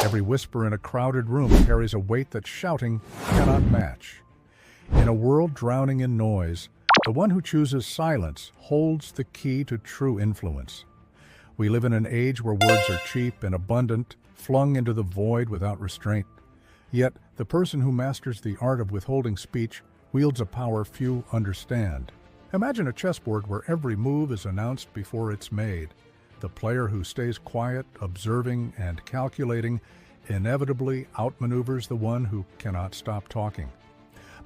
Every whisper in a crowded room carries a weight that shouting cannot match. In a world drowning in noise, the one who chooses silence holds the key to true influence. We live in an age where words are cheap and abundant, flung into the void without restraint. Yet, the person who masters the art of withholding speech wields a power few understand. Imagine a chessboard where every move is announced before it's made. The player who stays quiet, observing, and calculating inevitably outmaneuvers the one who cannot stop talking.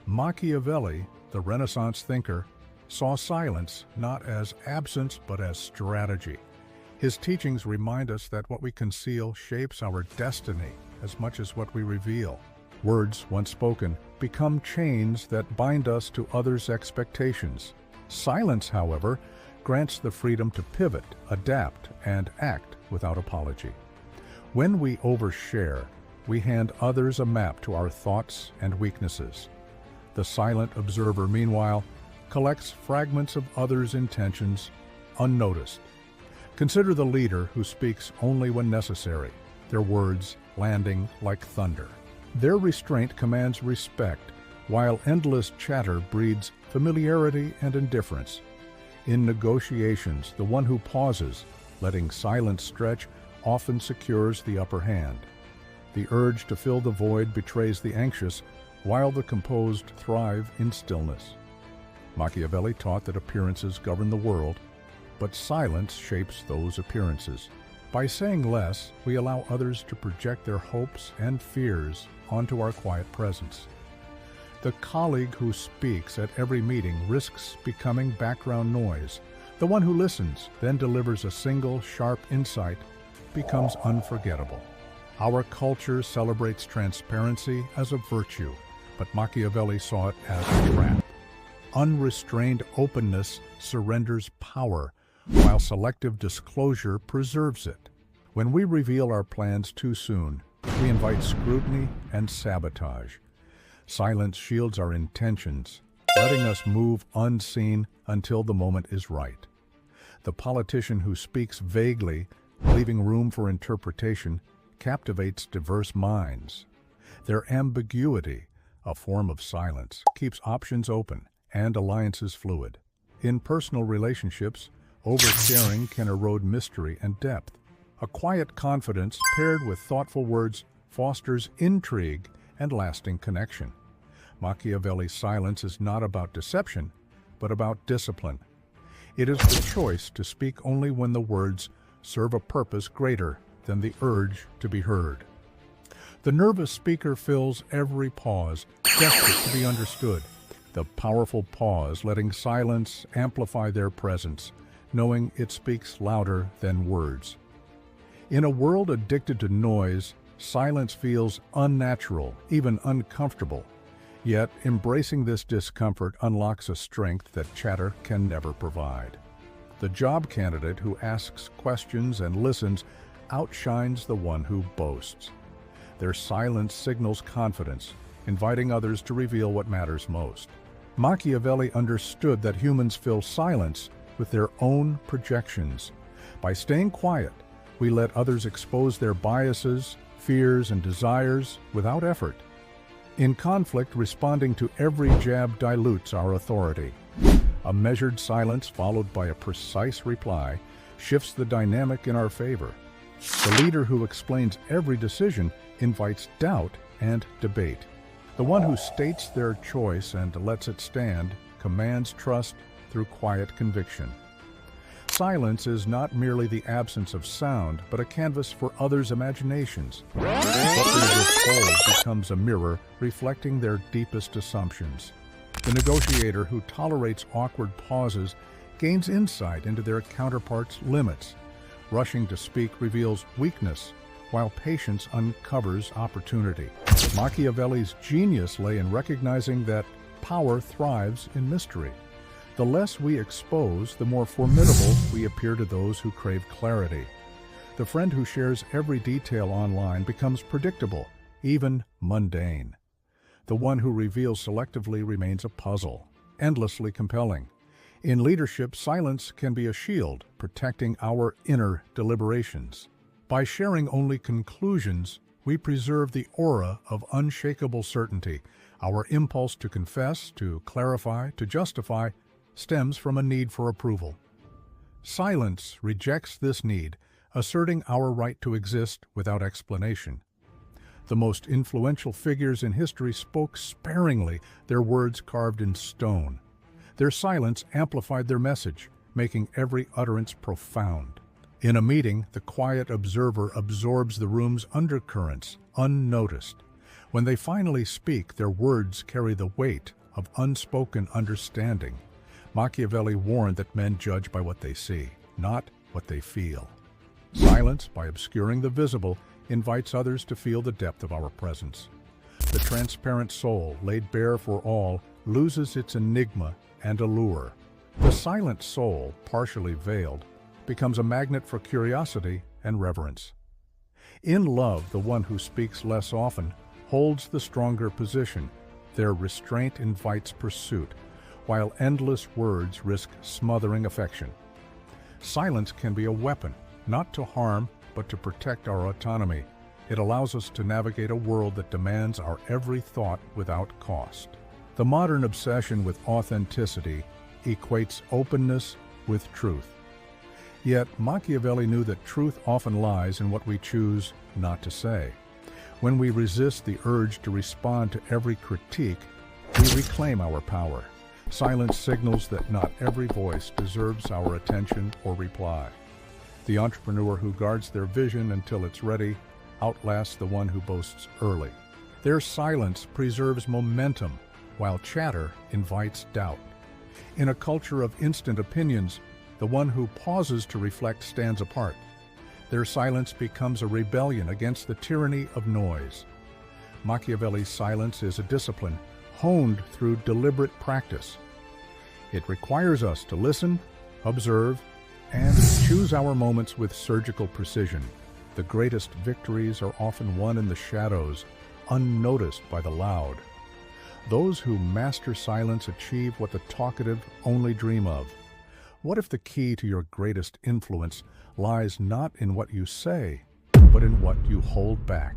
Machiavelli, the Renaissance thinker, saw silence not as absence but as strategy. His teachings remind us that what we conceal shapes our destiny as much as what we reveal. Words, once spoken, become chains that bind us to others' expectations. Silence, however, grants the freedom to pivot, adapt, and act without apology. When we overshare, we hand others a map to our thoughts and weaknesses. The silent observer, meanwhile, collects fragments of others' intentions unnoticed. Consider the leader who speaks only when necessary, their words landing like thunder. Their restraint commands respect, while endless chatter breeds familiarity and indifference. In negotiations, the one who pauses, letting silence stretch, often secures the upper hand. The urge to fill the void betrays the anxious, while the composed thrive in stillness. Machiavelli taught that appearances govern the world, but silence shapes those appearances. By saying less, we allow others to project their hopes and fears onto our quiet presence. The colleague who speaks at every meeting risks becoming background noise. The one who listens, then delivers a single, sharp insight, becomes unforgettable. Our culture celebrates transparency as a virtue, but Machiavelli saw it as a trap. Unrestrained openness surrenders power, while selective disclosure preserves it. When we reveal our plans too soon, we invite scrutiny and sabotage. Silence shields our intentions, letting us move unseen until the moment is right. The politician who speaks vaguely, leaving room for interpretation, captivates diverse minds. Their ambiguity, a form of silence, keeps options open and alliances fluid. In personal relationships, oversharing can erode mystery and depth. A quiet confidence paired with thoughtful words fosters intrigue and lasting connection. Machiavelli's silence is not about deception, but about discipline. It is the choice to speak only when the words serve a purpose greater than the urge to be heard. The nervous speaker fills every pause, desperate to be understood. The powerful pause letting silence amplify their presence, knowing it speaks louder than words. In a world addicted to noise, silence feels unnatural, even uncomfortable. Yet, embracing this discomfort unlocks a strength that chatter can never provide. The job candidate who asks questions and listens outshines the one who boasts. Their silence signals confidence, inviting others to reveal what matters most. Machiavelli understood that humans fill silence with their own projections. By staying quiet, we let others expose their biases, fears, and desires without effort. In conflict, responding to every jab dilutes our authority. A measured silence followed by a precise reply shifts the dynamic in our favor. The leader who explains every decision invites doubt and debate. The one who states their choice and lets it stand commands trust through quiet conviction. Silence is not merely the absence of sound, but a canvas for others' imaginations. What we withhold becomes a mirror reflecting their deepest assumptions. The negotiator who tolerates awkward pauses gains insight into their counterpart's limits. Rushing to speak reveals weakness, while patience uncovers opportunity. Machiavelli's genius lay in recognizing that power thrives in mystery. The less we expose, the more formidable we appear to those who crave clarity. The friend who shares every detail online becomes predictable, even mundane. The one who reveals selectively remains a puzzle, endlessly compelling. In leadership, silence can be a shield, protecting our inner deliberations. By sharing only conclusions, we preserve the aura of unshakable certainty. Our impulse to confess, to clarify, to justify stems from a need for approval. Silence rejects this need, asserting our right to exist without explanation. The most influential figures in history spoke sparingly, their words carved in stone. Their silence amplified their message, making every utterance profound. In a meeting, the quiet observer absorbs the room's undercurrents, unnoticed. When they finally speak, their words carry the weight of unspoken understanding. Machiavelli warned that men judge by what they see, not what they feel. Silence, by obscuring the visible, invites others to feel the depth of our presence. The transparent soul, laid bare for all, loses its enigma and allure. The silent soul, partially veiled, becomes a magnet for curiosity and reverence. In love, the one who speaks less often holds the stronger position. Their restraint invites pursuit, while endless words risk smothering affection. Silence can be a weapon, not to harm, but to protect our autonomy. It allows us to navigate a world that demands our every thought without cost. The modern obsession with authenticity equates openness with truth. Yet Machiavelli knew that truth often lies in what we choose not to say. When we resist the urge to respond to every critique, we reclaim our power. Silence signals that not every voice deserves our attention or reply. The entrepreneur who guards their vision until it's ready outlasts the one who boasts early. Their silence preserves momentum, while chatter invites doubt. In a culture of instant opinions, the one who pauses to reflect stands apart. Their silence becomes a rebellion against the tyranny of noise. Machiavelli's silence is a discipline honed through deliberate practice. It requires us to listen, observe, and choose our moments with surgical precision. The greatest victories are often won in the shadows, unnoticed by the loud. Those who master silence achieve what the talkative only dream of. What if the key to your greatest influence lies not in what you say, but in what you hold back?